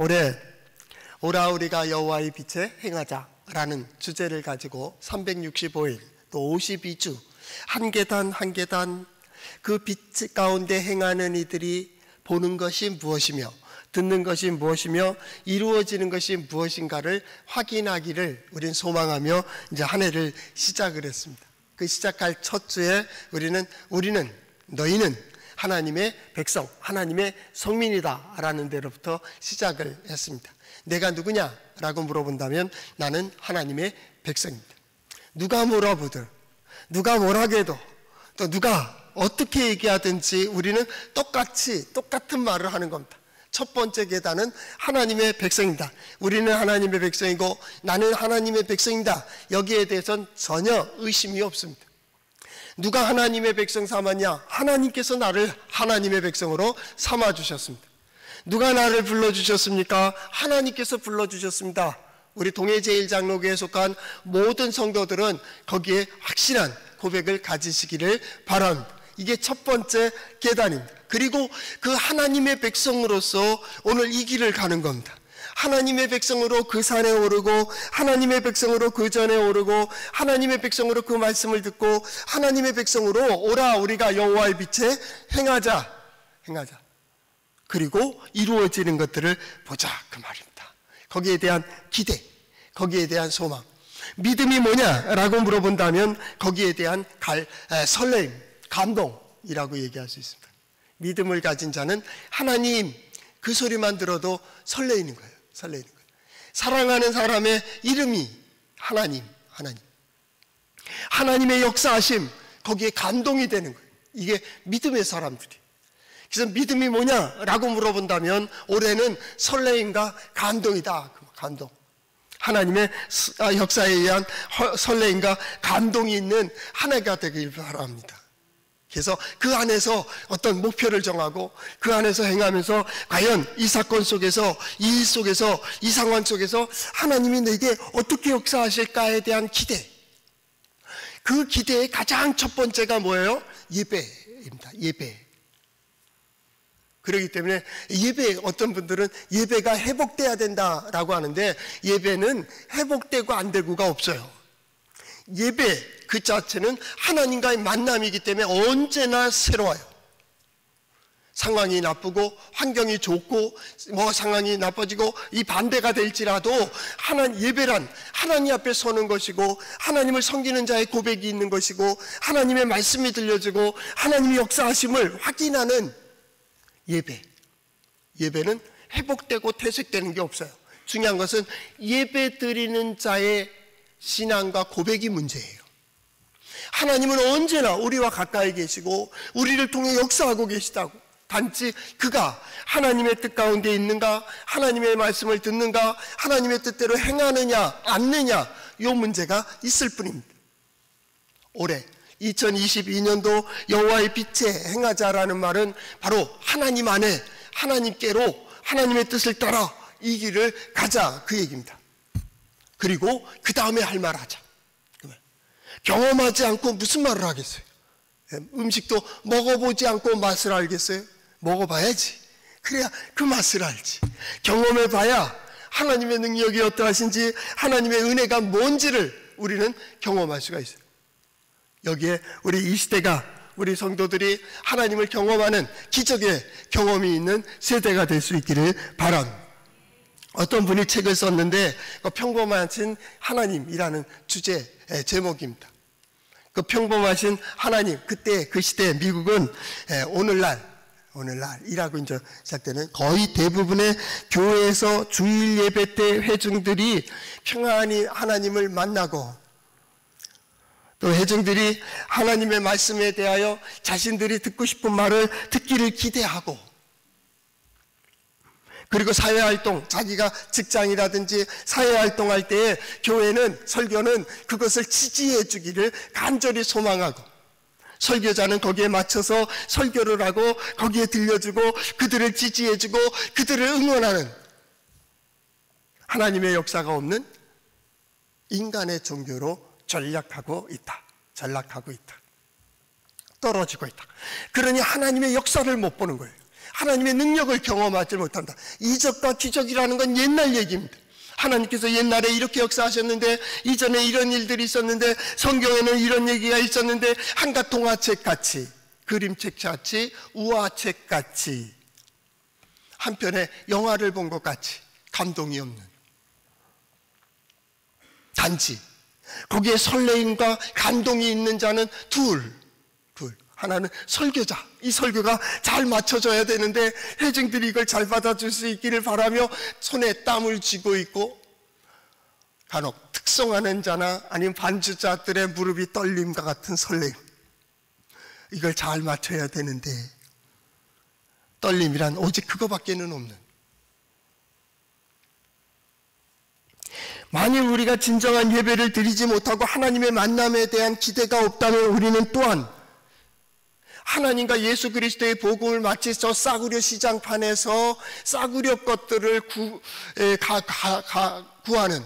올해 오라 우리가 여호와의 빛에 행하자라는 주제를 가지고 365일 또 52주 한 계단 한 계단 그 빛 가운데 행하는 이들이 보는 것이 무엇이며 듣는 것이 무엇이며 이루어지는 것이 무엇인가를 확인하기를 우리는 소망하며 이제 한 해를 시작을 했습니다. 그 시작할 첫 주에 우리는 너희는 하나님의 백성, 하나님의 성민이다 라는 데로부터 시작을 했습니다. 내가 누구냐라고 물어본다면 나는 하나님의 백성입니다. 누가 물어보든 누가 뭐라고 해도 또 누가 어떻게 얘기하든지 우리는 똑같은 말을 하는 겁니다. 첫 번째 계단은 하나님의 백성입니다. 우리는 하나님의 백성이고 나는 하나님의 백성입니다. 여기에 대해서는 전혀 의심이 없습니다. 누가 하나님의 백성 삼았냐? 하나님께서 나를 하나님의 백성으로 삼아주셨습니다. 누가 나를 불러주셨습니까? 하나님께서 불러주셨습니다. 우리 동해제일장로교에 속한 모든 성도들은 거기에 확실한 고백을 가지시기를 바랍니다. 이게 첫 번째 계단입니다. 그리고 그 하나님의 백성으로서 오늘 이 길을 가는 겁니다. 하나님의 백성으로 그 산에 오르고 하나님의 백성으로 그 전에 오르고 하나님의 백성으로 그 말씀을 듣고 하나님의 백성으로 오라 우리가 여호와의 빛에 행하자. 그리고 이루어지는 것들을 보자 그 말입니다. 거기에 대한 기대, 거기에 대한 소망. 믿음이 뭐냐라고 물어본다면 거기에 대한 설레임, 감동이라고 얘기할 수 있습니다. 믿음을 가진 자는 하나님 그 소리만 들어도 설레이는 거예요. 사랑하는 사람의 이름이 하나님의 역사하심, 거기에 감동이 되는 거예요. 이게 믿음의 사람들이. 그래서 믿음이 뭐냐라고 물어본다면 올해는 설레임과 감동이다. 감동. 하나님의 역사에 의한 설레임과 감동이 있는 한 해가 되길 바랍니다. 그래서 그 안에서 어떤 목표를 정하고 그 안에서 행하면서 과연 이 사건 속에서 이 일 속에서 이 상황 속에서 하나님이 내게 어떻게 역사하실까에 대한 기대. 그 기대의 가장 첫 번째가 뭐예요? 예배입니다. 예배. 그렇기 때문에 어떤 분들은 예배가 회복돼야 된다라고 하는데 예배는 회복되고 안 되고가 없어요. 예배 그 자체는 하나님과의 만남이기 때문에 언제나 새로워요. 상황이 나쁘고 환경이 좋고 상황이 나빠지고 이 반대가 될지라도 예배란 하나님 앞에 서는 것이고 하나님을 섬기는 자의 고백이 있는 것이고 하나님의 말씀이 들려지고 하나님의 역사하심을 확인하는 예배는 회복되고 퇴색되는 게 없어요. 중요한 것은 예배 드리는 자의 신앙과 고백이 문제예요. 하나님은 언제나 우리와 가까이 계시고 우리를 통해 역사하고 계시다고. 단지 그가 하나님의 뜻 가운데 있는가, 하나님의 말씀을 듣는가, 하나님의 뜻대로 행하느냐 않느냐 이 문제가 있을 뿐입니다. 올해 2022년도 여호와의 빛에 행하자라는 말은 바로 하나님 안에 하나님께로 하나님의 뜻을 따라 이 길을 가자 그 얘기입니다. 그리고 그 다음에 할 말 하자. 경험하지 않고 무슨 말을 하겠어요? 음식도 먹어보지 않고 맛을 알겠어요? 먹어봐야지. 그래야 그 맛을 알지. 경험해봐야 하나님의 능력이 어떠하신지 하나님의 은혜가 뭔지를 우리는 경험할 수가 있어요. 여기에 우리 이 시대가 우리 성도들이 하나님을 경험하는 기적의 경험이 있는 세대가 될 수 있기를 바랍니다. 어떤 분이 책을 썼는데 평범하신 하나님이라는 주제 제목입니다. 그 평범하신 하나님, 그때 그 시대 미국은 오늘날이라고 이제 시작되는 거의 대부분의 교회에서 주일 예배 때 회중들이 평안히 하나님을 만나고 또 회중들이 하나님의 말씀에 대하여 자신들이 듣고 싶은 말을 듣기를 기대하고 그리고 사회활동, 자기가 직장이라든지 사회활동할 때에 교회는, 설교는 그것을 지지해 주기를 간절히 소망하고 설교자는 거기에 맞춰서 설교를 하고 거기에 들려주고 그들을 지지해 주고 그들을 응원하는 하나님의 역사가 없는 인간의 종교로 전락하고 있다. 떨어지고 있다. 그러니 하나님의 역사를 못 보는 거예요. 하나님의 능력을 경험하지 못한다. 이적과 기적이라는 건 옛날 얘기입니다. 하나님께서 옛날에 이렇게 역사하셨는데, 이전에 이런 일들이 있었는데, 성경에는 이런 얘기가 있었는데, 한갓 동화책 같이, 그림책 같이, 우화책 같이, 한편의 영화를 본 것 같이 감동이 없는, 단지 거기에 설레임과 감동이 있는 자는 둘. 하나는 설교자. 이 설교가 잘 맞춰져야 되는데 회중들이 이걸 잘 받아줄 수 있기를 바라며 손에 땀을 쥐고 있고, 간혹 특송하는 자나 아니면 반주자들의 무릎이 떨림과 같은 설레임, 이걸 잘 맞춰야 되는데 떨림이란 오직 그거밖에는 없는, 만일 우리가 진정한 예배를 드리지 못하고 하나님의 만남에 대한 기대가 없다면 우리는 또한 하나님과 예수 그리스도의 복음을 마치 저 싸구려 시장판에서 싸구려 것들을 구하는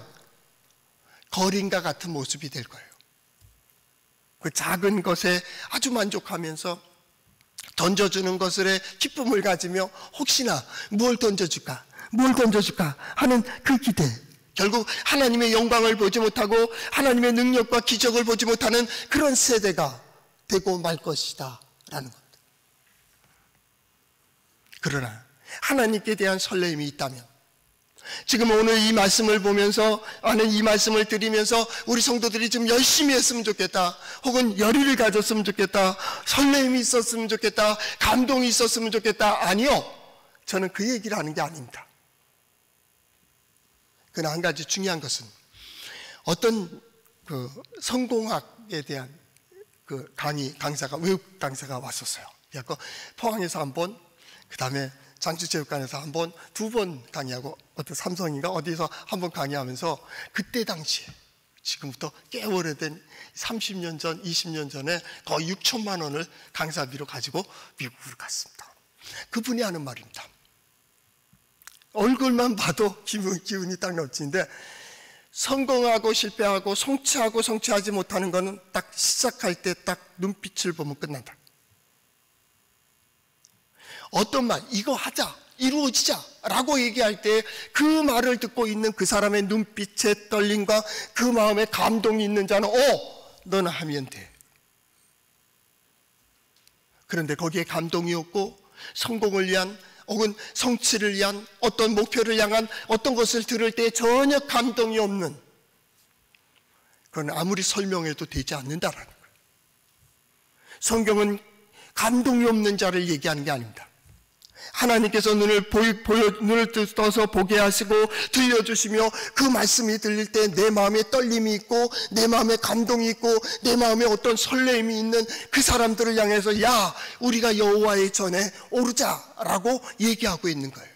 거린과 같은 모습이 될 거예요. 그 작은 것에 아주 만족하면서 던져주는 것에 기쁨을 가지며 혹시나 뭘 던져줄까 하는 그 기대, 결국 하나님의 영광을 보지 못하고 하나님의 능력과 기적을 보지 못하는 그런 세대가 되고 말 것이다 라는 겁니다. 그러나 하나님께 대한 설레임이 있다면, 지금 오늘 이 말씀을 보면서, 이 말씀을 드리면서 우리 성도들이 좀 열심히 했으면 좋겠다, 혹은 열의를 가졌으면 좋겠다, 설레임이 있었으면 좋겠다, 감동이 있었으면 좋겠다. 아니요, 저는 그 얘기를 하는 게 아닙니다. 그러나 한 가지 중요한 것은, 어떤 그 성공학에 대한 그 강사가, 외국 강사가 왔었어요. 그래서 포항에서 한 번, 그 다음에 장주체육관에서 한 번, 두 번 강의하고, 어떤 삼성인가 어디서 한 번 강의하면서, 그때 당시에, 지금부터 꽤 오래된 30년 전, 20년 전에 거의 6천만 원을 강사비로 가지고 미국으로 갔습니다. 그분이 하는 말입니다. 얼굴만 봐도 기운이 딱 넘치는데, 성공하고 실패하고 성취하고 성취하지 못하는 것은 딱 시작할 때 딱 눈빛을 보면 끝난다. 어떤 말, 이거 하자, 이루어지자 라고 얘기할 때 그 말을 듣고 있는 그 사람의 눈빛의 떨림과 그 마음에 감동이 있는 자는 너는 하면 돼. 그런데 거기에 감동이 없고 성공을 위한 혹은 성취를 위한 어떤 목표를 향한 어떤 것을 들을 때 전혀 감동이 없는, 그건 아무리 설명해도 되지 않는다라는 거예요. 성경은 감동이 없는 자를 얘기하는 게 아닙니다. 하나님께서 눈을 떠서 보게 하시고 들려주시며 그 말씀이 들릴 때 내 마음에 떨림이 있고 내 마음에 감동이 있고 내 마음에 어떤 설렘이 있는 그 사람들을 향해서 야, 우리가 여호와의 전에 오르자라고 얘기하고 있는 거예요.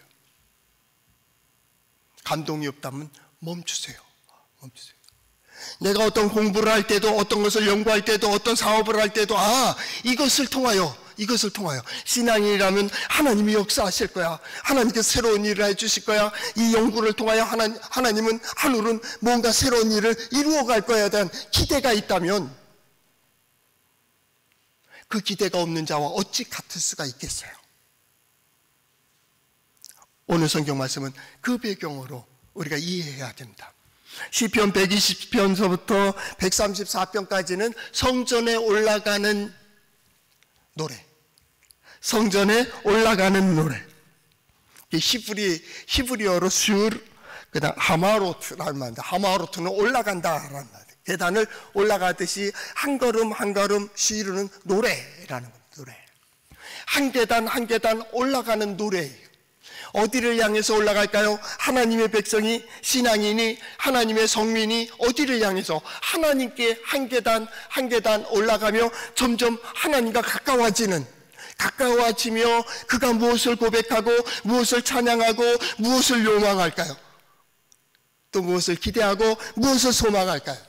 감동이 없다면 멈추세요. 내가 어떤 공부를 할 때도, 어떤 것을 연구할 때도, 어떤 사업을 할 때도 이것을 통하여 신앙이라면 하나님이 역사하실 거야, 하나님께서 새로운 일을 해주실 거야, 이 연구를 통하여 하나님은 하늘은 뭔가 새로운 일을 이루어갈 거야에 대한 기대가 있다면, 그 기대가 없는 자와 어찌 같을 수가 있겠어요? 오늘 성경 말씀은 그 배경으로 우리가 이해해야 됩니다. 시편 120편서부터 134편까지는 성전에 올라가는 노래, 성전에 올라가는 노래. 히브리어로 슈르, 그다음 하마로트라는 말인데, 하마로트는 올라간다라는 말. 계단을 올라가듯이 한 걸음 한 걸음 슈르는 노래라는 겁니다. 노래. 한 계단 한 계단 올라가는 노래예요. 어디를 향해서 올라갈까요? 하나님의 백성이, 신앙인이, 하나님의 성민이 어디를 향해서 하나님께 한 계단 한 계단 올라가며 점점 하나님과 가까워지며 그가 무엇을 고백하고 무엇을 찬양하고 무엇을 요망할까요? 또 무엇을 기대하고 무엇을 소망할까요?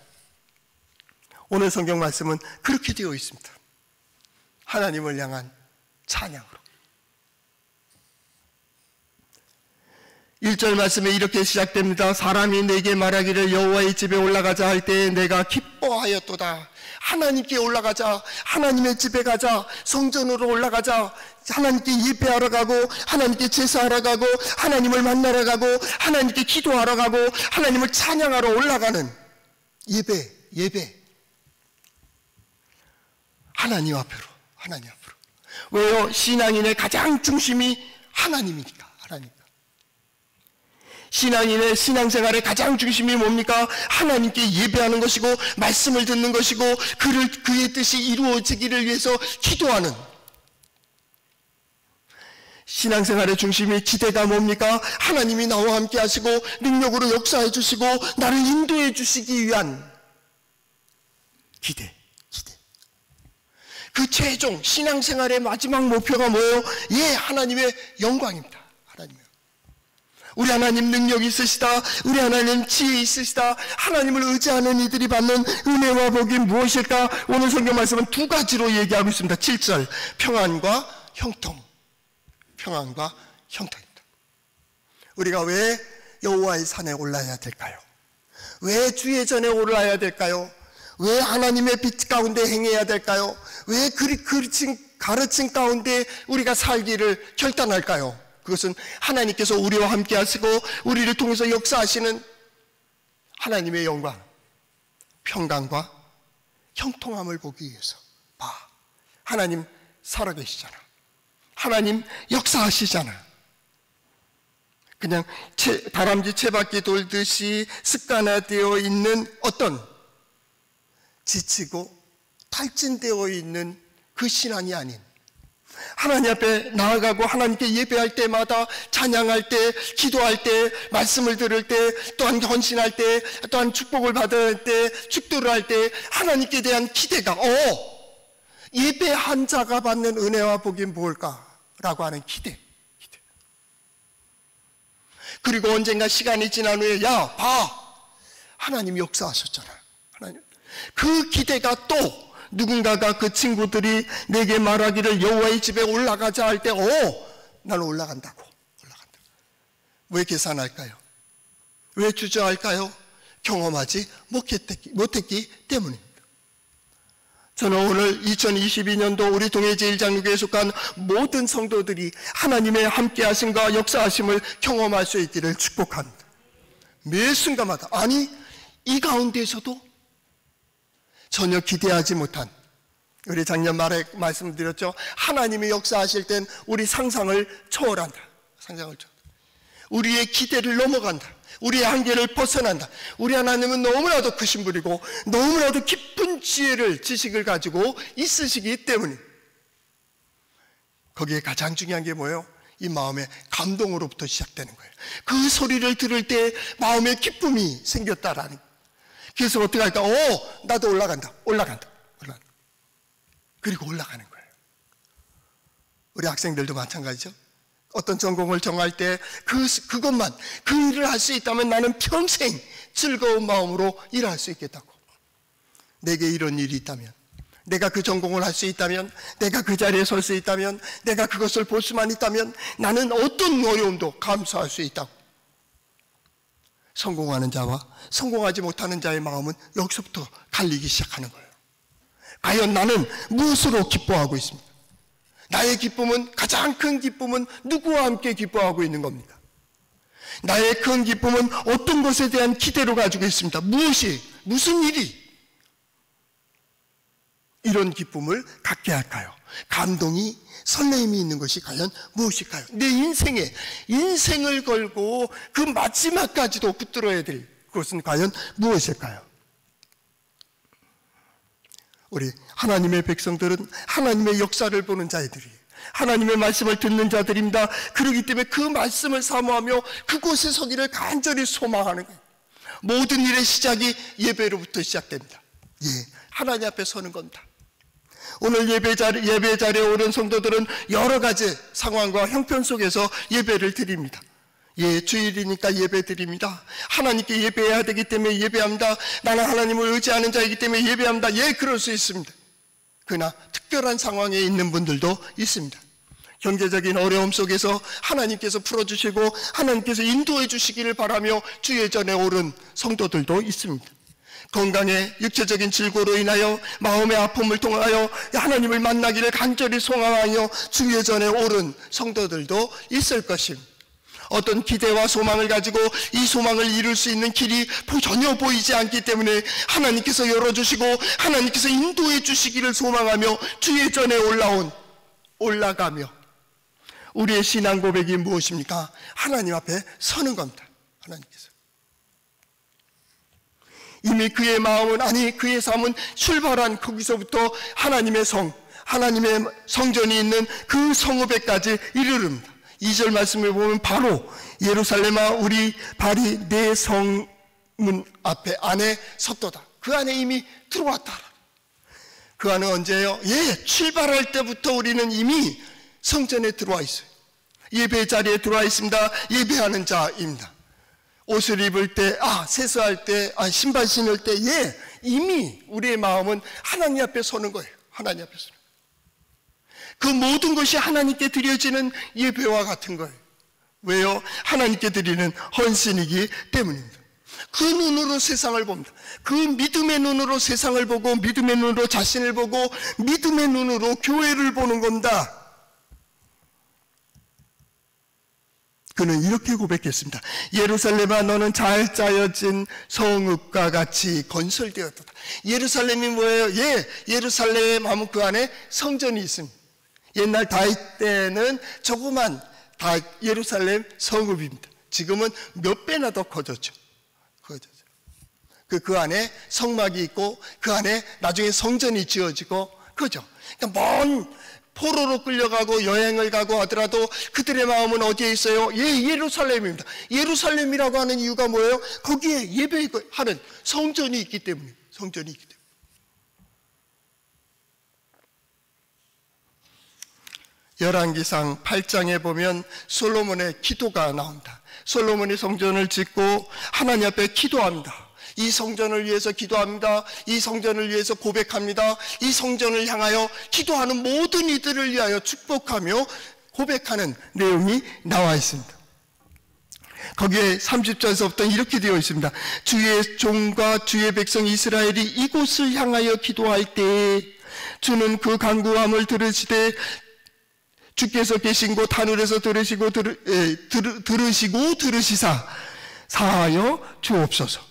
오늘 성경 말씀은 그렇게 되어 있습니다. 하나님을 향한 찬양으로. 1절 말씀에 이렇게 시작됩니다. 사람이 내게 말하기를 여호와의 집에 올라가자 할 때에 내가 기뻐하였도다. 하나님께 올라가자, 하나님의 집에 가자, 성전으로 올라가자, 하나님께 예배하러 가고, 하나님께 제사하러 가고, 하나님을 만나러 가고, 하나님께 기도하러 가고, 하나님을 찬양하러 올라가는 예배. 하나님 앞으로. 왜요? 신앙인의 가장 중심이 하나님이니까. 신앙인의 신앙생활의 가장 중심이 뭡니까? 하나님께 예배하는 것이고, 말씀을 듣는 것이고, 그의 뜻이 이루어지기를 위해서 기도하는. 신앙생활의 중심이 기대가 뭡니까? 하나님이 나와 함께 하시고 능력으로 역사해 주시고 나를 인도해 주시기 위한 기대. 그 최종 신앙생활의 마지막 목표가 뭐예요? 하나님의 영광입니다. 우리 하나님 능력이 있으시다. 우리 하나님 지혜 있으시다. 하나님을 의지하는 이들이 받는 은혜와 복이 무엇일까? 오늘 성경 말씀은 두 가지로 얘기하고 있습니다. 7절, 평안과 형통. 형통입니다. 우리가 왜 여호와의 산에 올라야 될까요? 왜 주의 전에 올라야 될까요? 왜 하나님의 빛 가운데 행해야 될까요? 왜 가르침 가운데 우리가 살기를 결단할까요? 그것은 하나님께서 우리와 함께 하시고 우리를 통해서 역사하시는 하나님의 영광, 평강과 형통함을 보기 위해서. 하나님 살아계시잖아. 하나님 역사하시잖아. 그냥 다람쥐 채바퀴 돌듯이 습관화되어 있는 어떤 지치고 탈진되어 있는 그 신앙이 아닌, 하나님 앞에 나아가고 하나님께 예배할 때마다, 찬양할 때, 기도할 때, 말씀을 들을 때, 또한 헌신할 때, 또한 축복을 받을 때, 축도를 할 때 하나님께 대한 기대가 예배한 자가 받는 은혜와 복이 뭘까라고 하는 기대. 그리고 언젠가 시간이 지난 후에 하나님이 역사하셨잖아. 그 기대가 또 누군가가 그 친구들이 내게 말하기를 여호와의 집에 올라가자 할 때 나는 올라간다고. 왜 계산할까요? 왜 주저할까요? 경험하지 못했기 때문입니다. 저는 오늘 2022년도 우리 동해제1장로교회에 속한 모든 성도들이 하나님의 함께하심과 역사하심을 경험할 수 있기를 축복합니다. 매 순간마다, 이 가운데에서도 전혀 기대하지 못한, 우리 작년 말에 말씀드렸죠. 하나님이 역사하실 땐 우리 상상을 초월한다. 우리의 기대를 넘어간다. 우리의 한계를 벗어난다. 우리 하나님은 너무나도 크신 분이고 너무나도 깊은 지식을 가지고 있으시기 때문에, 거기에 가장 중요한 게 뭐예요? 이 마음의 감동으로부터 시작되는 거예요. 그 소리를 들을 때 마음의 기쁨이 생겼다라는 거예요. 그래서 어떻게 할까? 나도 올라간다. 그리고 올라가는 거예요. 우리 학생들도 마찬가지죠. 어떤 전공을 정할 때 그것만, 그 일을 할 수 있다면 나는 평생 즐거운 마음으로 일할 수 있겠다고. 내게 이런 일이 있다면, 내가 그 전공을 할 수 있다면, 내가 그 자리에 설 수 있다면, 내가 그것을 볼 수만 있다면 나는 어떤 어려움도 감수할 수 있다고. 성공하는 자와 성공하지 못하는 자의 마음은 여기서부터 갈리기 시작하는 거예요. 과연 나는 무엇으로 기뻐하고 있습니까? 나의 기쁨은, 가장 큰 기쁨은 누구와 함께 기뻐하고 있는 겁니까? 나의 큰 기쁨은 어떤 것에 대한 기대로 가지고 있습니다. 무슨 일이 이런 기쁨을 갖게 할까요? 감동이, 설레임이 있는 것이 과연 무엇일까요? 내 인생을 걸고 그 마지막까지도 붙들어야 될 그것은 과연 무엇일까요? 우리 하나님의 백성들은 하나님의 역사를 보는 자들이, 하나님의 말씀을 듣는 자들입니다. 그렇기 때문에 그 말씀을 사모하며 그곳에 서기를 간절히 소망하는 거예요. 모든 일의 시작이 예배로부터 시작됩니다. 하나님 앞에 서는 겁니다. 오늘 예배 자리에 오른 성도들은 여러 가지 상황과 형편 속에서 예배를 드립니다. 주일이니까 예배 드립니다. 하나님께 예배해야 되기 때문에 예배합니다. 나는 하나님을 의지하는 자이기 때문에 예배합니다. 그럴 수 있습니다. 그러나 특별한 상황에 있는 분들도 있습니다. 경제적인 어려움 속에서 하나님께서 풀어주시고 하나님께서 인도해 주시기를 바라며 주 예전에 오른 성도들도 있습니다. 건강에 육체적인 질고로 인하여 마음의 아픔을 통하여 하나님을 만나기를 간절히 소망하여 주 예전에 오른 성도들도 있을 것입니다. 어떤 기대와 소망을 가지고 이 소망을 이룰 수 있는 길이 전혀 보이지 않기 때문에 하나님께서 열어주시고 하나님께서 인도해 주시기를 소망하며 주 예전에 올라가며 우리의 신앙 고백이 무엇입니까? 하나님 앞에 서는 겁니다. 하나님께서 이미 그의 마음은, 아니 그의 삶은 출발한 거기서부터 하나님의 성전이 있는 그 성읍에까지 이르릅니다. 2절 말씀을 보면 바로 예루살렘아 우리 발이 내 성문 앞에 안에 섰도다. 그 안에 이미 들어왔다. 그 안은 언제예요? 출발할 때부터 우리는 이미 성전에 들어와 있어요. 예배 자리에 들어와 있습니다. 예배하는 자입니다. 옷을 입을 때, 세수할 때, 신발 신을 때, 이미 우리의 마음은 하나님 앞에 서는 거예요. 하나님 앞에 서는 거예요. 그 모든 것이 하나님께 드려지는 예배와 같은 거예요. 왜요? 하나님께 드리는 헌신이기 때문입니다. 그 눈으로 세상을 봅니다. 그 믿음의 눈으로 세상을 보고 믿음의 눈으로 자신을 보고 믿음의 눈으로 교회를 보는 겁니다. 그는 이렇게 고백했습니다. 예루살렘아 너는 잘 짜여진 성읍과 같이 건설되었다. 예루살렘이 뭐예요? 예루살렘 하면 그 안에 성전이 있습니다. 옛날 다윗 때는 조그만 예루살렘 성읍입니다. 지금은 몇 배나 더 커졌죠. 그 안에 성막이 있고 그 안에 나중에 성전이 지어지고 그죠. 그러니까 먼 포로로 끌려가고 여행을 가고 하더라도 그들의 마음은 어디에 있어요? 예루살렘입니다. 예루살렘이라고 하는 이유가 뭐예요? 거기에 예배하는 성전이 있기 때문입니다. 성전이 있기 때문에. 열왕기상 8장에 보면 솔로몬의 기도가 나옵니다. 솔로몬이 성전을 짓고 하나님 앞에 기도합니다. 이 성전을 위해서 기도합니다. 이 성전을 위해서 고백합니다. 이 성전을 향하여 기도하는 모든 이들을 위하여 축복하며 고백하는 내용이 나와 있습니다. 거기에 30절에서부터 이렇게 되어 있습니다. 주의 종과 주의 백성 이스라엘이 이곳을 향하여 기도할 때에 주는 그 간구함을 들으시되 주께서 계신 곳 하늘에서 들으시고 들으시사 사하여 주옵소서.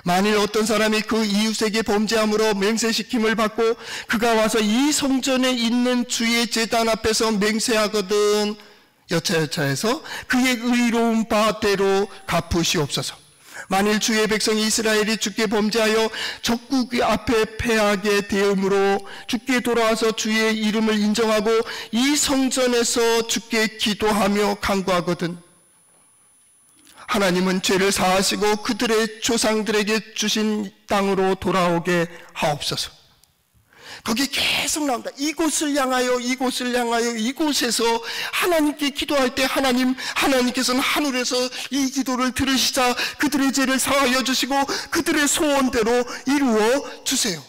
만일 어떤 사람이 그 이웃에게 범죄함으로 맹세시킴을 받고 그가 와서 이 성전에 있는 주의 제단 앞에서 맹세하거든 여차여차해서 그의 의로운 바대로 갚으시옵소서. 만일 주의 백성 이스라엘이 주께 범죄하여 적국 앞에 패하게 되므로 주께 돌아와서 주의 이름을 인정하고 이 성전에서 주께 기도하며 간구하거든 하나님은 죄를 사하시고 그들의 조상들에게 주신 땅으로 돌아오게 하옵소서. 거기 계속 나온다. 이곳을 향하여 이곳에서 하나님께 기도할 때 하나님께서는 하늘에서 이 기도를 들으시자 그들의 죄를 사하여 주시고 그들의 소원대로 이루어 주세요.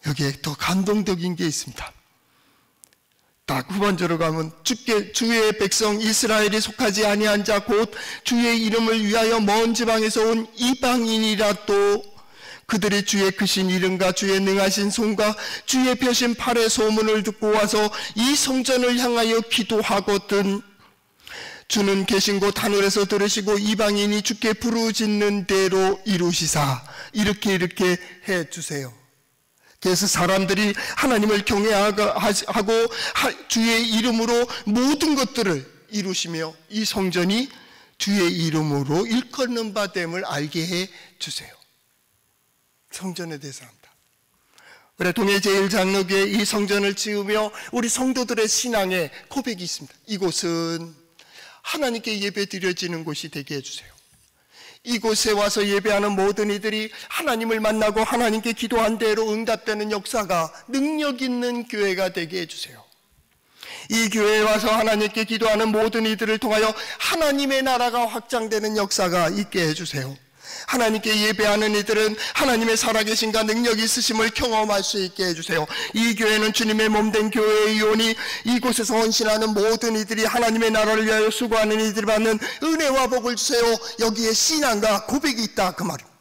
여기에 더 감동적인 게 있습니다. 딱 후반절로 가면 주의 백성 이스라엘이 속하지 아니한 자 곧 주의 이름을 위하여 먼 지방에서 온 이방인이라도 그들이 주의 크신 이름과 주의 능하신 손과 주의 펴신 팔의 소문을 듣고 와서 이 성전을 향하여 기도하거든 주는 계신 곳 하늘에서 들으시고 이방인이 주께 부르짖는 대로 이루시사 이렇게 해주세요. 그래서 사람들이 하나님을 경외하고 주의 이름으로 모든 것들을 이루시며 이 성전이 주의 이름으로 일컫는 바 됨을 알게 해주세요. 성전에 대해서 합니다. 우리 동해제일장로교회 이 성전을 지으며 우리 성도들의 신앙의 고백이 있습니다. 이곳은 하나님께 예배 드려지는 곳이 되게 해주세요. 이곳에 와서 예배하는 모든 이들이 하나님을 만나고 하나님께 기도한 대로 응답되는 역사가 능력 있는 교회가 되게 해주세요. 이 교회에 와서 하나님께 기도하는 모든 이들을 통하여 하나님의 나라가 확장되는 역사가 있게 해주세요. 하나님께 예배하는 이들은 하나님의 살아계신가 능력이 있으심을 경험할 수 있게 해주세요. 이 교회는 주님의 몸된 교회이오니 이곳에서 헌신하는 모든 이들이 하나님의 나라를 위하여 수고하는 이들이 받는 은혜와 복을 주세요. 여기에 신앙과 고백이 있다 그 말입니다.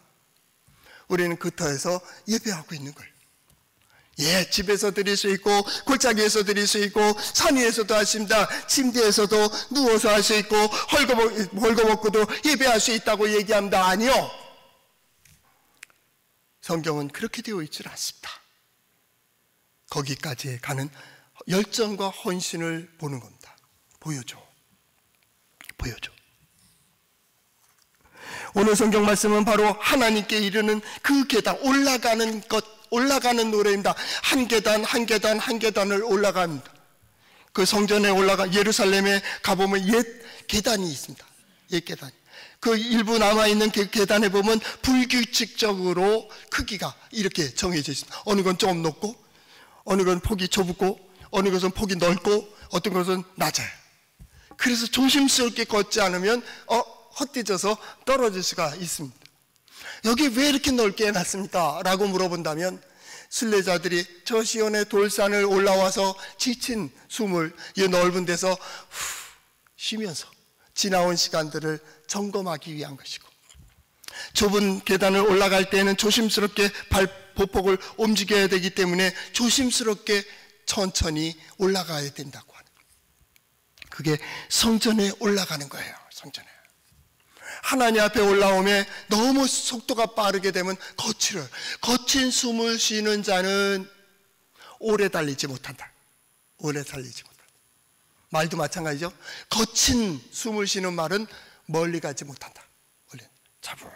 우리는 그 터에서 예배하고 있는 거예요. 예, 집에서 드릴 수 있고 골짜기에서 드릴 수 있고 산 위에서도 하십니다. 침대에서도 누워서 할 수 있고 헐거벗고도 예배할 수 있다고 얘기합니다. 아니요, 성경은 그렇게 되어 있질 않습니다. 거기까지 가는 열정과 헌신을 보는 겁니다. 보여줘. 오늘 성경 말씀은 바로 하나님께 이르는 그 계단, 올라가는 노래입니다. 한 계단을 올라갑니다. 그 성전에 예루살렘에 가보면 옛 계단이 있습니다. 옛 계단. 그 일부 남아있는 그 계단에 보면 불규칙적으로 크기가 이렇게 정해져 있습니다. 어느 건 좀 높고, 어느 건 폭이 좁고, 어느 것은 폭이 넓고, 어떤 것은 낮아요. 그래서 조심스럽게 걷지 않으면 헛디져서 떨어질 수가 있습니다. 여기 왜 이렇게 넓게 해놨습니까? 라고 물어본다면 순례자들이 저 시온의 돌산을 올라와서 지친 숨을 이 넓은 데서 쉬면서 지나온 시간들을 점검하기 위한 것이고, 좁은 계단을 올라갈 때는 조심스럽게 보폭을 움직여야 되기 때문에 조심스럽게 천천히 올라가야 된다고 하는 거예요. 그게 성전에 올라가는 거예요. 성전에. 하나님 앞에 올라오면 너무 속도가 빠르게 되면 거친 숨을 쉬는 자는 오래 달리지 못한다. 말도 마찬가지죠. 거친 숨을 쉬는 말은 멀리 가지 못한다. 차분히.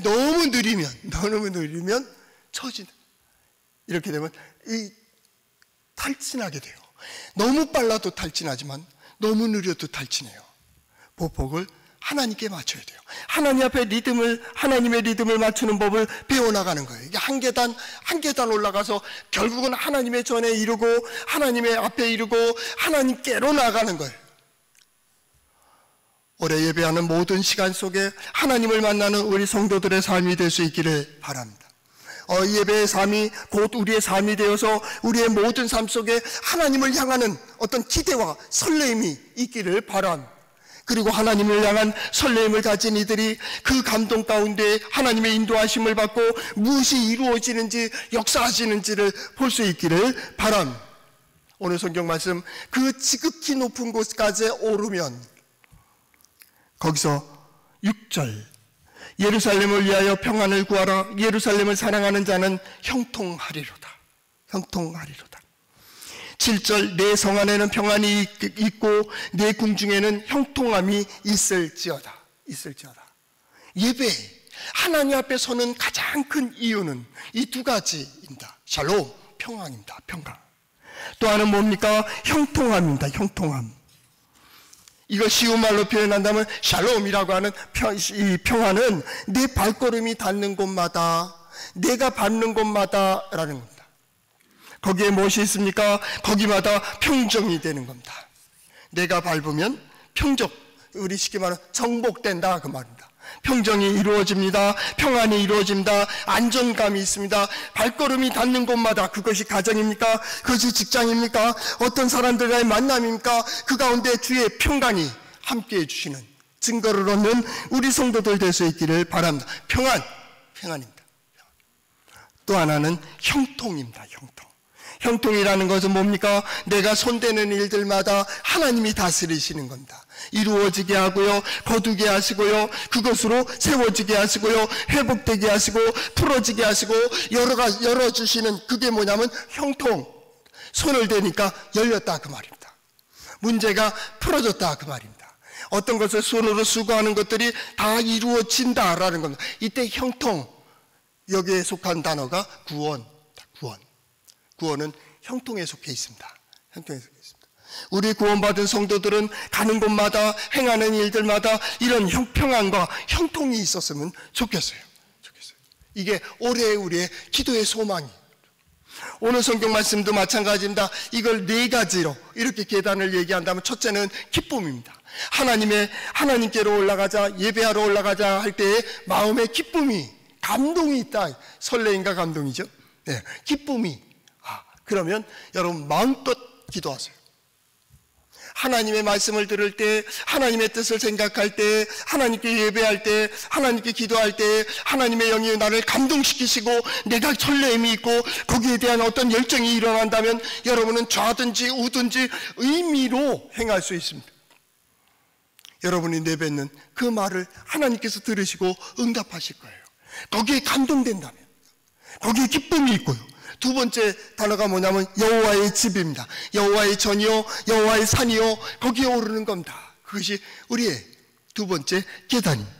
너무 느리면 처진다. 이렇게 되면 탈진하게 돼요. 너무 빨라도 탈진하지만 너무 느려도 탈진해요. 보폭을 하나님께 맞춰야 돼요. 하나님의 리듬을 맞추는 법을 배워나가는 거예요. 이게 한 계단 올라가서 결국은 하나님의 전에 이르고 하나님의 앞에 이르고 하나님께로 나가는 거예요. 올해 예배하는 모든 시간 속에 하나님을 만나는 우리 성도들의 삶이 될 수 있기를 바랍니다. 예배의 삶이 곧 우리의 삶이 되어서 우리의 모든 삶 속에 하나님을 향하는 어떤 기대와 설레임이 있기를 바랍니다. 그리고 하나님을 향한 설렘을 가진 이들이 그 감동 가운데 하나님의 인도하심을 받고 무엇이 이루어지는지 역사하시는지를 볼 수 있기를 바랍니다. 오늘 성경 말씀, 그 지극히 높은 곳까지 오르면 거기서 6절, 예루살렘을 위하여 평안을 구하라. 예루살렘을 사랑하는 자는 형통하리로다. 7절, 내 성 안에는 평안이 있고 내 궁중에는 형통함이 있을지어다. 예배, 하나님 앞에 서는 가장 큰 이유는 이 두 가지입니다. 샬롬, 평안입니다. 평안. 또 하나는 뭡니까? 형통함입니다. 형통함. 이거 쉬운 말로 표현한다면 샬롬이라고 하는 이 평안은 내 발걸음이 닿는 곳마다, 내가 밟는 곳마다 라는 겁니다. 거기에 무엇이 있습니까? 거기마다 평정이 되는 겁니다. 내가 밟으면 우리 쉽게 말하면 정복된다 그 말입니다. 평정이 이루어집니다. 평안이 이루어집니다. 안정감이 있습니다. 발걸음이 닿는 곳마다, 그것이 가정입니까? 그것이 직장입니까? 어떤 사람들과의 만남입니까? 그 가운데 주의 평강이 함께해 주시는 증거를 얻는 우리 성도들 될 수 있기를 바랍니다. 평안입니다. 또 하나는 형통입니다. 형통이라는 것은 뭡니까? 내가 손대는 일들마다 하나님이 다스리시는 겁니다. 이루어지게 하고요, 거두게 하시고요, 그것으로 세워지게 하시고요, 회복되게 하시고 풀어지게 하시고 열어주시는, 그게 뭐냐면 형통. 손을 대니까 열렸다 그 말입니다. 문제가 풀어졌다 그 말입니다. 어떤 것을 손으로 수고하는 것들이 다 이루어진다라는 겁니다. 이때 형통, 여기에 속한 단어가 구원은 형통에 속해 있습니다. 우리 구원받은 성도들은 가는 곳마다, 행하는 일들마다 이런 평안과 형통이 있었으면 좋겠어요. 이게 올해 우리의 기도의 소망이에요. 오늘 성경 말씀도 마찬가지입니다. 이걸 네 가지로 이렇게 계단을 얘기한다면, 첫째는 기쁨입니다. 하나님께로 올라가자, 예배하러 올라가자 할 때에 마음에 기쁨이, 감동이 있다. 설레임과 감동이죠. 네, 기쁨이. 그러면 여러분 마음껏 기도하세요. 하나님의 말씀을 들을 때, 하나님의 뜻을 생각할 때, 하나님께 예배할 때, 하나님께 기도할 때 하나님의 영이 나를 감동시키시고 내가 설렘이 있고 거기에 대한 어떤 열정이 일어난다면 여러분은 좌든지 우든지 의미로 행할 수 있습니다. 여러분이 내뱉는 그 말을 하나님께서 들으시고 응답하실 거예요. 거기에 감동된다면, 거기에 기쁨이 있고요. 두 번째 단어가 뭐냐면 여호와의 집입니다. 여호와의 전이요, 여호와의 산이요, 거기에 오르는 겁니다. 그것이 우리의 두 번째 계단입니다.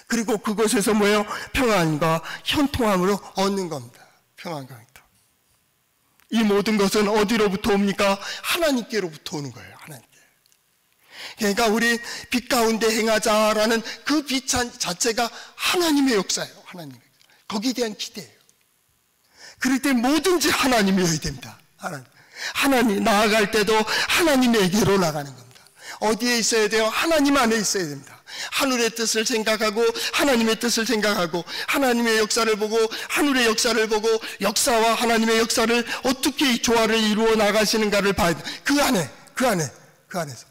그리고 그곳에서 뭐예요? 평안과 형통함으로 얻는 겁니다. 평안과 형통. 이 모든 것은 어디로부터 옵니까? 하나님께로부터 오는 거예요. 하나님께. 그러니까 우리 빛 가운데 행하자라는 그 빛 자체가 하나님의 역사예요. 하나님의 역사. 거기에 대한 기대예요. 그럴 때 뭐든지 하나님이어야 됩니다. 하나님 나아갈 때도 하나님에게로 나가는 겁니다. 어디에 있어야 돼요? 하나님 안에 있어야 됩니다. 하늘의 뜻을 생각하고 하나님의 뜻을 생각하고 안의 역사를 보고 하늘의 역사를 보고 역사와 하나님의 역사를 어떻게 이 조화를 이루어 나가시는가를 봐야 돼요. 그 안에서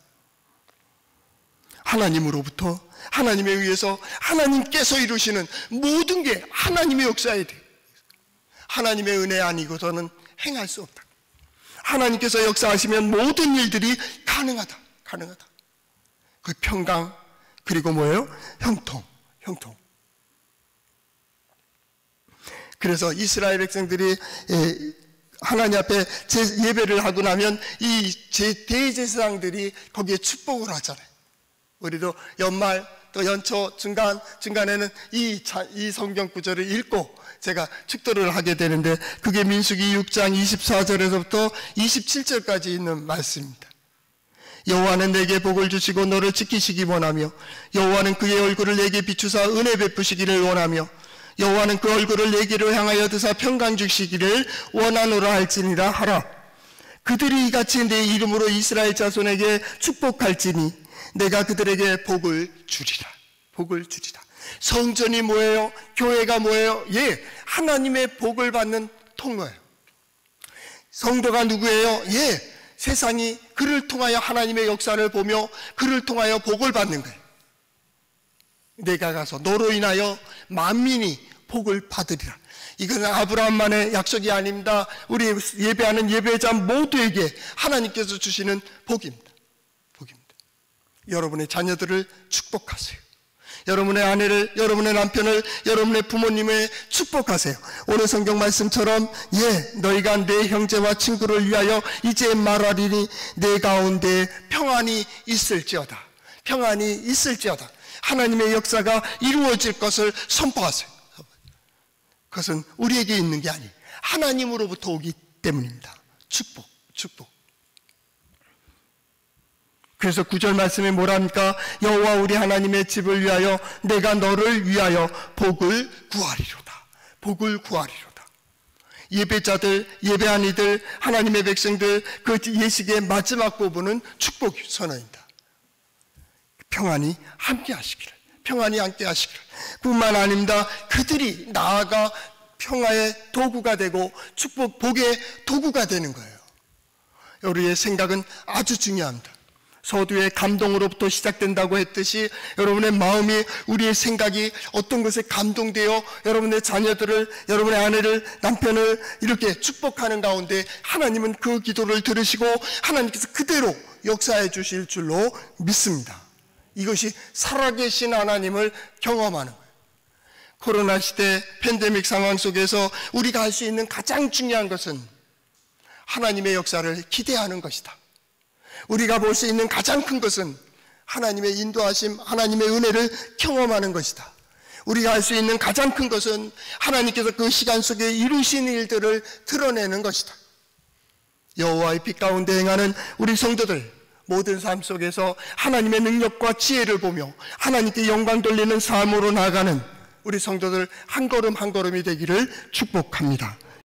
하나님으로부터, 하나님에 의해서 하나님께서 이루시는 모든 게 하나님의 역사에 돼요. 하나님의 은혜 아니고서는 행할 수 없다. 하나님께서 역사하시면 모든 일들이 가능하다. 그 평강, 그리고 뭐예요? 형통. 그래서 이스라엘 백성들이 하나님 앞에 예배를 하고 나면 이 대제사장들이 거기에 축복을 하잖아요. 우리도 연말 또 연초 중간에는 이 성경 구절을 읽고 제가 축도를 하게 되는데, 그게 민수기 6장 24절에서부터 27절까지 있는 말씀입니다. 여호와는 내게 복을 주시고 너를 지키시기 원하며, 여호와는 그의 얼굴을 내게 비추사 은혜 베푸시기를 원하며, 여호와는 그 얼굴을 내게로 향하여 드사 평강 주시기를 원하노라 할지니라 하라. 그들이 이같이 내 이름으로 이스라엘 자손에게 축복할지니 내가 그들에게 복을 주리라. 성전이 뭐예요? 교회가 뭐예요? 하나님의 복을 받는 통로예요. 성도가 누구예요? 세상이 그를 통하여 하나님의 역사를 보며 그를 통하여 복을 받는 거예요. 내가 가서 너로 인하여 만민이 복을 받으리라. 이것은 아브라함만의 약속이 아닙니다. 우리 예배하는 예배자 모두에게 하나님께서 주시는 복입니다. 여러분의 자녀들을 축복하세요. 여러분의 아내를, 여러분의 남편을, 여러분의 부모님을 축복하세요. 오늘 성경 말씀처럼 너희가 내 형제와 친구를 위하여 이제 말하리니 내 가운데 평안이 있을지어다. 하나님의 역사가 이루어질 것을 선포하세요. 그것은 우리에게 있는 게 아니에요. 하나님으로부터 오기 때문입니다. 축복. 그래서 9절 말씀에 뭐랍니까? 여호와 우리 하나님의 집을 위하여 내가 너를 위하여 복을 구하리로다. 예배자들, 예배한 이들, 하나님의 백성들, 그 예식의 마지막 부분은 축복 선언입니다. 평안이 함께 하시기를. 뿐만 아닙니다. 그들이 나아가 평화의 도구가 되고 축복, 복의 도구가 되는 거예요. 우리의 생각은 아주 중요합니다. 서두의 감동으로부터 시작된다고 했듯이 여러분의 마음이, 우리의 생각이 어떤 것에 감동되어 여러분의 자녀들을, 여러분의 아내를, 남편을 이렇게 축복하는 가운데 하나님은 그 기도를 들으시고 하나님께서 그대로 역사해 주실 줄로 믿습니다. 이것이 살아계신 하나님을 경험하는 거예요. 코로나 시대 팬데믹 상황 속에서 우리가 할 수 있는 가장 중요한 것은 하나님의 역사를 기대하는 것이다. 우리가 볼 수 있는 가장 큰 것은 하나님의 인도하심, 하나님의 은혜를 경험하는 것이다. 우리가 할 수 있는 가장 큰 것은 하나님께서 그 시간 속에 이루신 일들을 드러내는 것이다. 여호와의 빛 가운데 행하는 우리 성도들, 모든 삶 속에서 하나님의 능력과 지혜를 보며 하나님께 영광 돌리는 삶으로 나아가는 우리 성도들 한 걸음 한 걸음이 되기를 축복합니다.